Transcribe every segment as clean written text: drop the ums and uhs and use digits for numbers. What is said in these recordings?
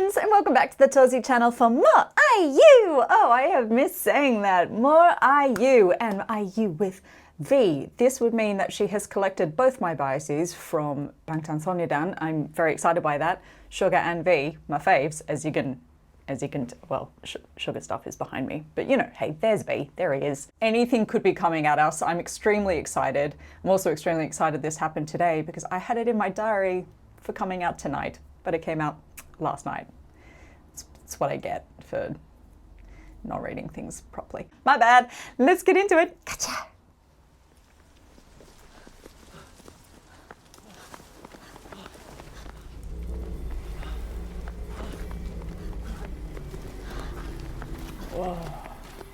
friends, and welcome back to the Tozy channel for more IU. Oh, I have missed saying that. More IU, and IU with V. This would mean that she has collected both my biases from Bangtan. I'm very excited by that. Sugar and V, my faves, as you can, well, Sugar stuff is behind me, but you know, hey, there's V, there he is. Anything could be coming at us. I'm extremely excited. I'm also extremely excited this happened today because I had it in my diary for coming out tonight, but it came out last night. It's what I get for not reading things properly. My bad. Let's get into it. Gotcha. Whoa,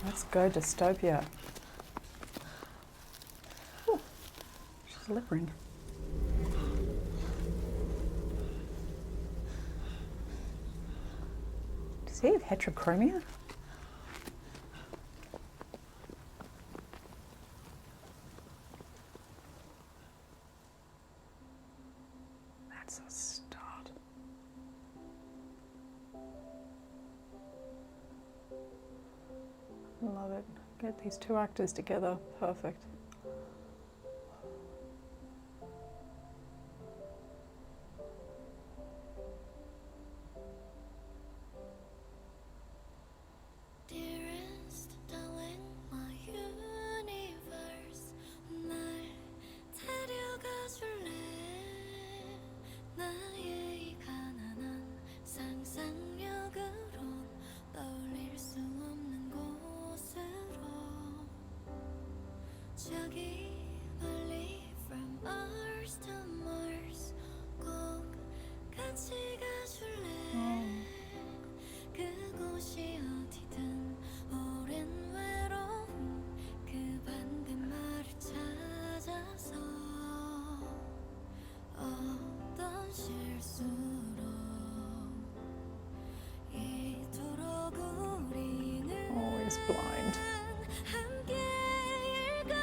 let's go Dystopia. Ooh, she's a lip ring. Does he have heterochromia? That's a start. Love it. Get these two actors together. Perfect. Dearest darling, my universe, 날 데려가 줄래? 나의 가난한 상상력으론 떠올릴 수 없는 곳으로 저기 멀리 from Mars to Mars 꼭 같이 가줄래? 그곳이 어디든 오랜 외로움 그 방금 말을 찾아서 어떤 실수로 이토록 우리는 Always blind. 함께일까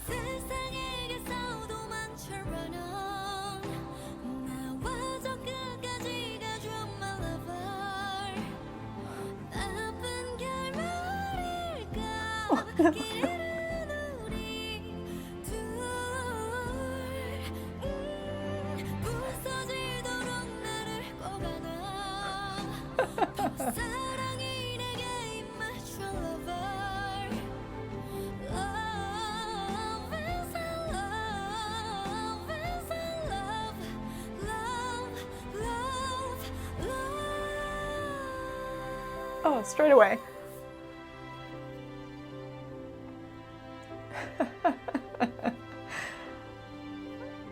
세상에게서 도망쳐 run on 나와 저 끝까지 가줘 my lover 나쁜 결말일까 길은 우리 둘 부서지도록 나를 꼭 안아 사랑이 내게 임하죠 lover Love is a love is a love love love love Oh, straight away.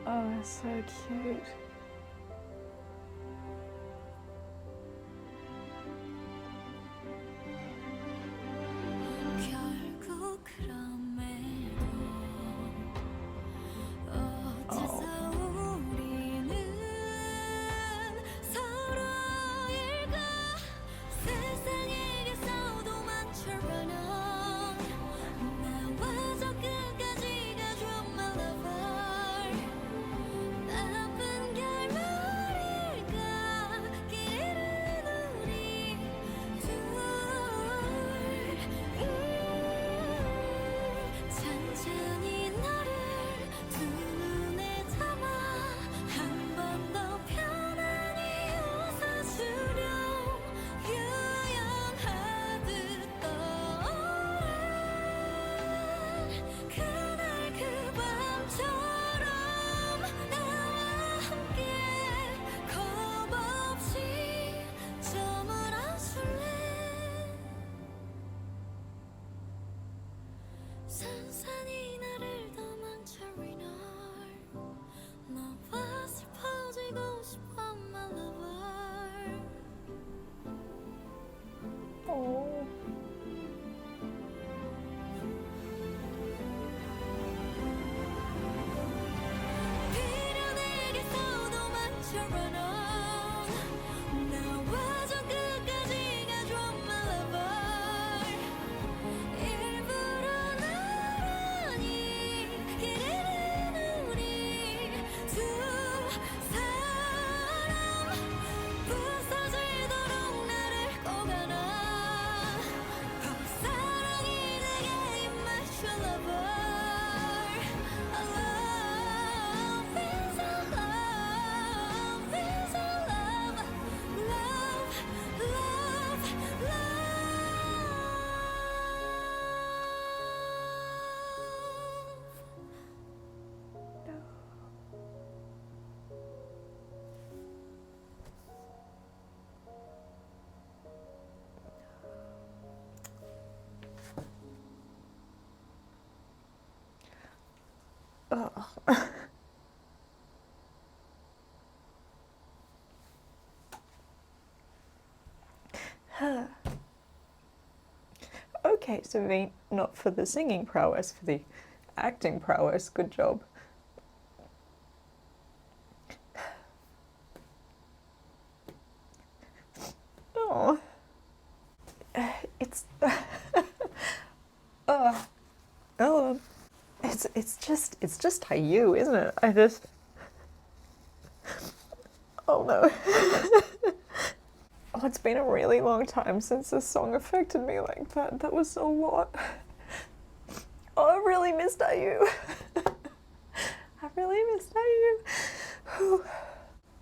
Oh, so cute. 결국 그럼에도 어째서 우리는 서로일까 세상에게서 도망쳐 run on 나와 저 끝까지 가줘 my lover 나쁜 Okay, so V, not for the singing prowess, for the acting prowess. Good job. Oh, it's oh, oh, it's just IU, isn't it? Oh no. Oh, it's been a really long time since this song affected me like that. That was a lot. Oh, I really missed IU. I really missed IU.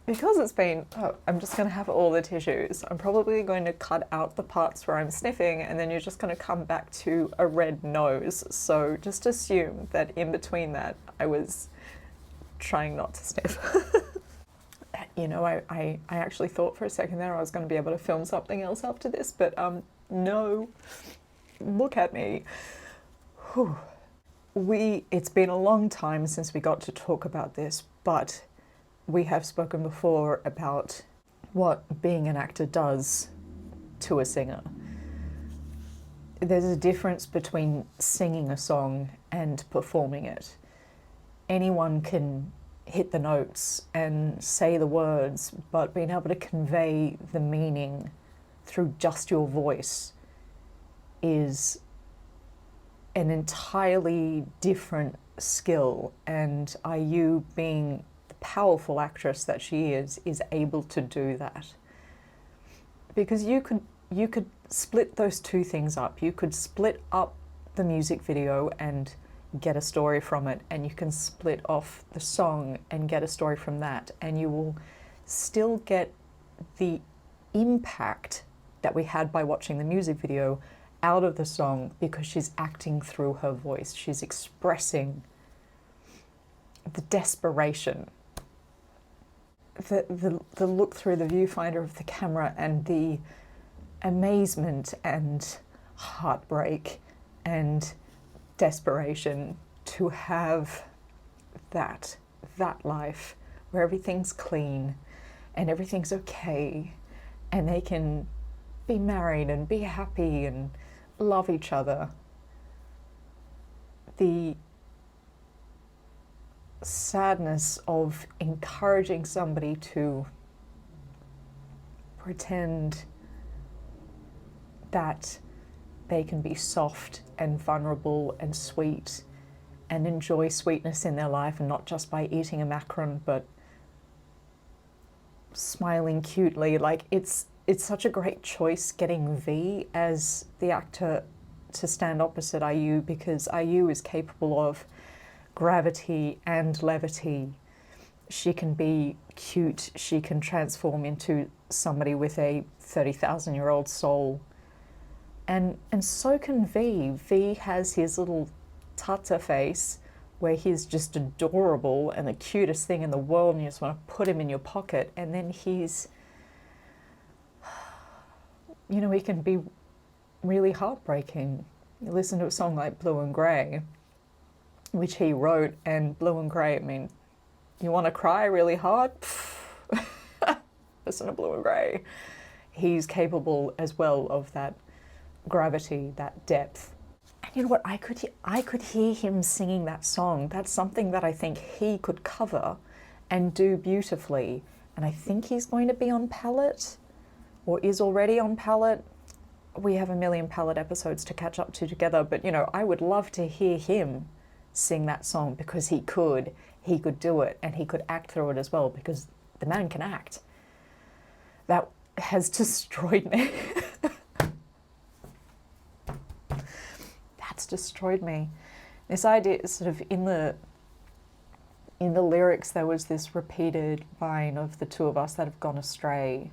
Because it's been, oh, I'm just going to have all the tissues. I'm probably going to cut out the parts where I'm sniffing, and then you're just going to come back to a red nose. So just assume that in between that, I was trying not to sniff. You know, I actually thought for a second there I was going to be able to film something else after this, but no. Look at me. Whew. It's been a long time since we got to talk about this, but we have spoken before about what being an actor does to a singer. There's a difference between singing a song and performing it. Anyone can hit the notes and say the words, but being able to convey the meaning through just your voice is an entirely different skill, and IU, being the powerful actress that she is able to do that. Because you could split those two things up. You could split up the music video and get a story from it, and you can split off the song and get a story from that, and you will still get the impact that we had by watching the music video out of the song, because she's acting through her voice. She's expressing the desperation, the look through the viewfinder of the camera, and the amazement and heartbreak and desperation to have that life where everything's clean and everything's okay, and they can be married and be happy and love each other. The sadness of encouraging somebody to pretend that they can be soft and vulnerable and sweet and enjoy sweetness in their life, and not just by eating a macaron, but smiling cutely. Like, it's such a great choice getting V as the actor to stand opposite IU, because IU is capable of gravity and levity. She can be cute, she can transform into somebody with a 30,000-year-old soul. And so can V. V has his little tata face where he's just adorable and the cutest thing in the world, and you just want to put him in your pocket. And then he's, you know, he can be really heartbreaking. You listen to a song like Blue and Grey, which he wrote, and Blue and Grey, I mean, you want to cry really hard? Listen to Blue and Grey. He's capable as well of that gravity, that depth. And you know what, I could hear him singing that song. That's something that I think he could cover and do beautifully. And I think he's going to be on Palette, or is already on Palette. We have a million Palette episodes to catch up to together, but you know, I would love to hear him sing that song, because he could do it, and he could act through it as well, because the man can act. That has destroyed me. That's destroyed me. This idea, sort of in the lyrics, there was this repeated line of the two of us that have gone astray.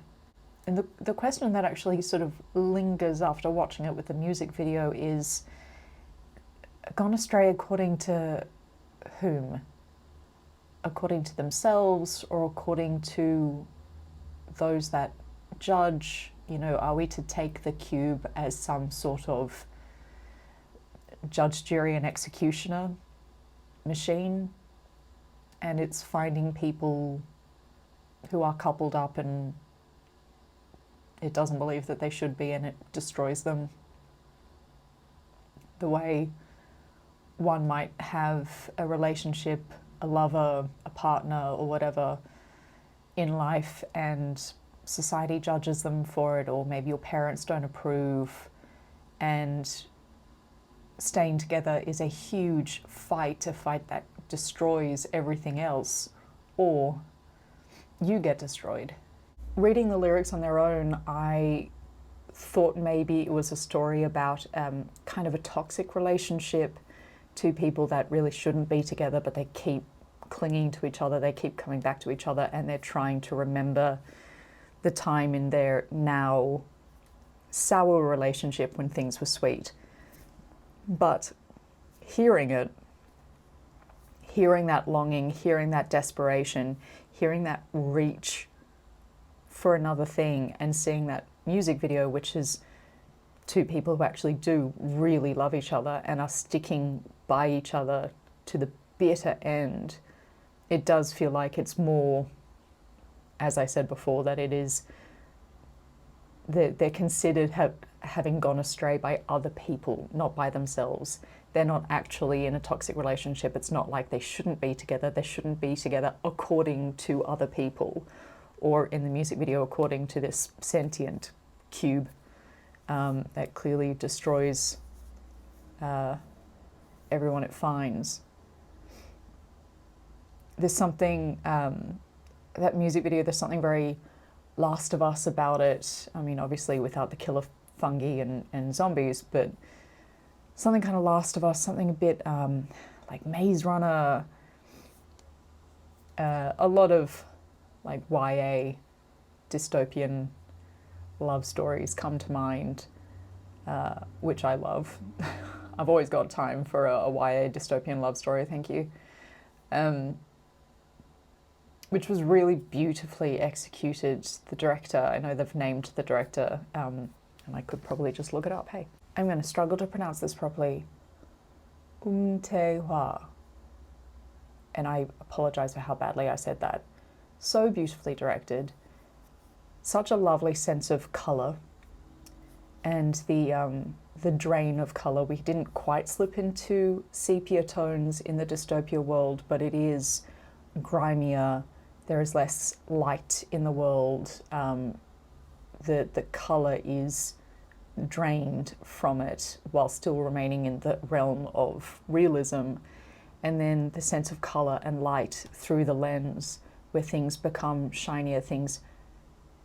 And the question that actually sort of lingers after watching it with the music video is, gone astray according to whom? According to themselves, or according to those that judge? You know, are we to take the cube as some sort of judge, jury, and executioner machine, and it's finding people who are coupled up and it doesn't believe that they should be, and it destroys them? the way one might have a relationship, a lover, a partner, or whatever in life, and society judges them for it, or maybe your parents don't approve, and staying together is a huge fight, a fight that destroys everything else, or you get destroyed. Reading the lyrics on their own, I thought maybe it was a story about kind of a toxic relationship, two people that really shouldn't be together, but they keep clinging to each other, they keep coming back to each other, and they're trying to remember the time in their now sour relationship when things were sweet. But hearing it, hearing that longing, hearing that desperation, hearing that reach for another thing, and seeing that music video, which is two people who actually do really love each other and are sticking by each other to the bitter end, it does feel like it's more, as I said before, that it is, they're considered having gone astray by other people, not by themselves. They're not actually in a toxic relationship. It's not like they shouldn't be together. They shouldn't be together according to other people, or in the music video, according to this sentient cube that clearly destroys everyone it finds. There's something, that music video, there's something very Last of Us about it. I mean, obviously without the killer fungi and zombies, but something kind of Last of Us, something a bit like Maze Runner, a lot of like YA dystopian love stories come to mind, which I love. I've always got time for a YA dystopian love story, thank you. Which was really beautifully executed. The director, I know they've named the director, and I could probably just look it up. Hey, I'm going to struggle to pronounce this properly. Tae-hwa. And I apologize for how badly I said that. So beautifully directed. Such a lovely sense of colour. And the drain of colour. We didn't quite slip into sepia tones in the dystopia world, but it is grimier. There is less light in the world. The colour is drained from it while still remaining in the realm of realism. And then the sense of colour and light through the lens, where things become shinier, things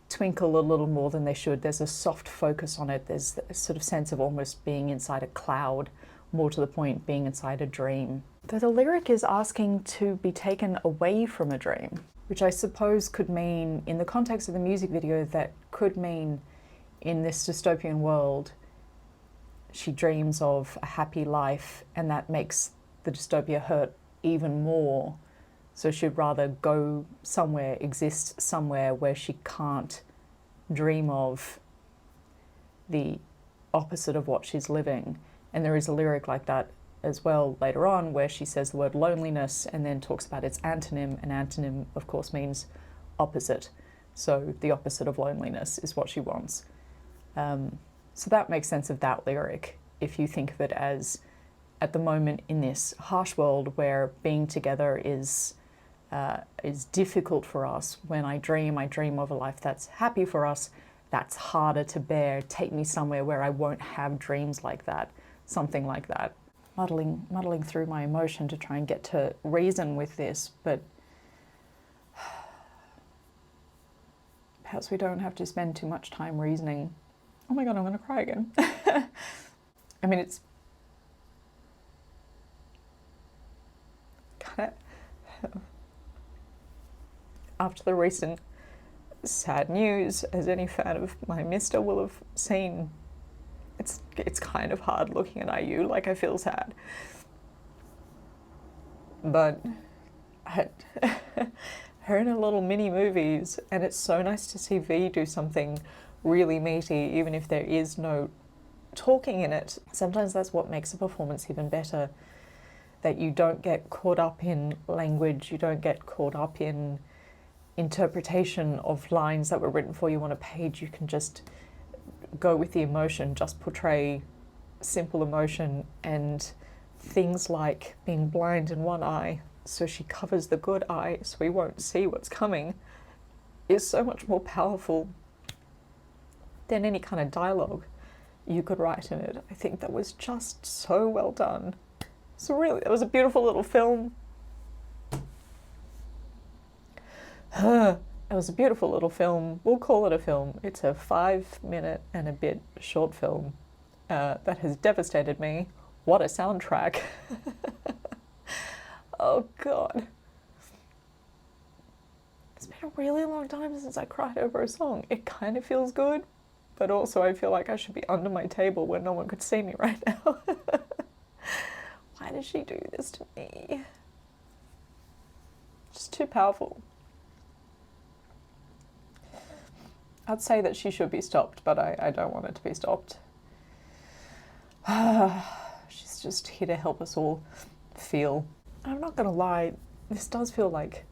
twinkle a little more than they should. There's a soft focus on it. There's a sort of sense of almost being inside a cloud, more to the point, being inside a dream. Though the lyric is asking to be taken away from a dream, which I suppose could mean, in the context of the music video, that could mean in this dystopian world, she dreams of a happy life, and that makes the dystopia hurt even more. So she'd rather go somewhere, exist somewhere where she can't dream of the opposite of what she's living. And there is a lyric like that as well later on, where she says the word loneliness and then talks about its antonym, and antonym of course means opposite. So the opposite of loneliness is what she wants. So that makes sense of that lyric, if you think of it as, at the moment in this harsh world where being together is difficult for us. When I dream of a life that's happy for us, that's harder to bear. Take me somewhere where I won't have dreams like that, something like that. Muddling through my emotion to try and get to reason with this, but perhaps we don't have to spend too much time reasoning. Oh my god, I'm gonna cry again. I mean, it's kind of, after the recent sad news, as any fan of my Mister will have seen, it's kind of hard looking at IU, like I feel sad. But her in her little mini movies, and it's so nice to see V do something really meaty, even if there is no talking in it. Sometimes that's what makes a performance even better, that you don't get caught up in language, you don't get caught up in interpretation of lines that were written for you on a page. You can just go with the emotion, just portray simple emotion, and things like being blind in one eye, so she covers the good eye so we won't see what's coming, is so much more powerful than any kind of dialogue you could write in it. I think that was just so well done. So really, it was a beautiful little film. It was a beautiful little film. We'll call it a film. It's a 5-minute and a bit short film that has devastated me. What a soundtrack. Oh God. It's been a really long time since I cried over a song. It kind of feels good, but also I feel like I should be under my table where no one could see me right now. Why did she do this to me? Just too powerful. I'd say that she should be stopped, but I don't want it to be stopped. She's just here to help us all feel. I'm not gonna lie, this does feel like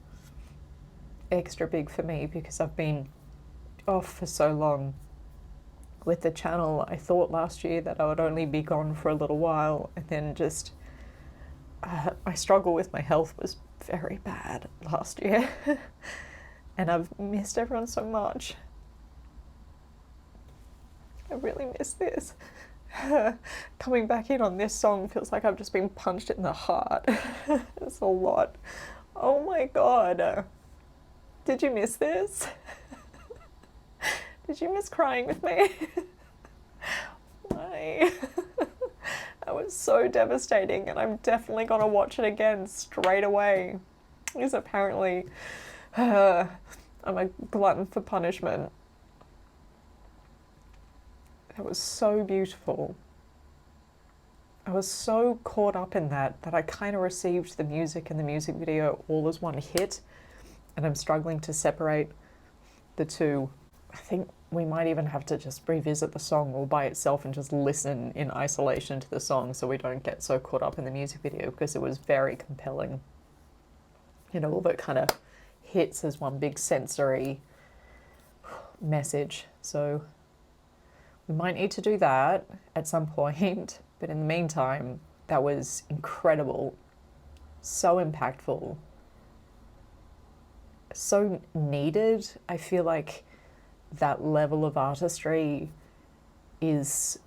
extra big for me because I've been off for so long with the channel. I thought last year that I would only be gone for a little while, and then just my struggle with my health was very bad last year. And I've missed everyone so much. I really miss this. Coming back in on this song feels like I've just been punched in the heart. It's a lot. Oh my God. Did you miss this? Did you miss crying with me? Why? That was so devastating, and I'm definitely gonna watch it again straight away. Because apparently I'm a glutton for punishment. It was so beautiful. I was so caught up in that I kind of received the music and the music video all as one hit, and I'm struggling to separate the two. I think we might even have to just revisit the song all by itself and just listen in isolation to the song so we don't get so caught up in the music video, because it was very compelling. You know, all that kind of hits as one big sensory message. So we might need to do that at some point, but in the meantime, that was incredible, so impactful, so needed. I feel like that level of artistry is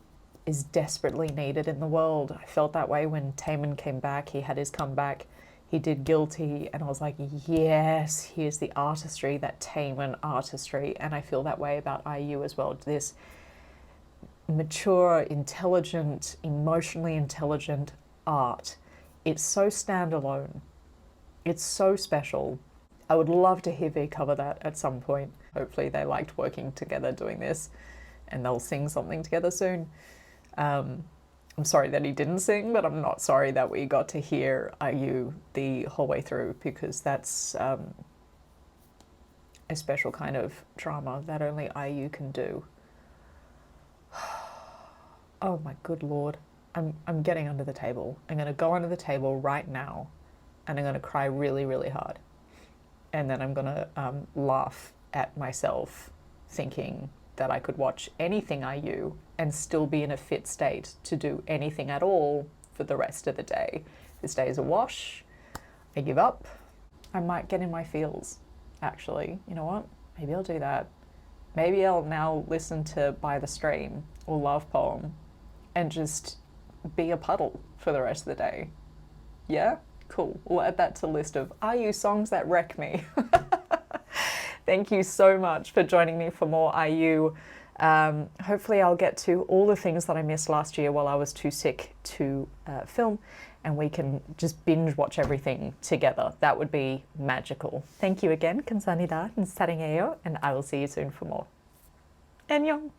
desperately needed in the world. I felt that way when Taman came back. He had his comeback. He did Guilty, and I was like, yes, here's the artistry, that Taman artistry. And I feel that way about IU as well. This mature, intelligent, emotionally intelligent art. It's so standalone. It's so special. I would love to hear V cover that at some point. Hopefully they liked working together doing this, and they'll sing something together soon. I'm sorry that he didn't sing, but I'm not sorry that we got to hear IU the whole way through, because that's a special kind of drama that only IU can do. Oh my good Lord. I'm getting under the table. I'm going to go under the table right now, and I'm going to cry really, really hard. And then I'm going to laugh at myself thinking that I could watch anything IU and still be in a fit state to do anything at all for the rest of the day. This day is a wash. I give up. I might get in my feels, actually. You know what? Maybe I'll do that. Maybe I'll now listen to By the Stream or Love Poem and just be a puddle for the rest of the day. Yeah? Cool. We'll add that to the list of IU songs that wreck me. Thank you so much for joining me for more IU. Hopefully I'll get to all the things that I missed last year while I was too sick to film, and we can just binge watch everything together. That would be magical. Thank you again. 감사합니다. 사랑해요. And I will see you soon for more. 안녕.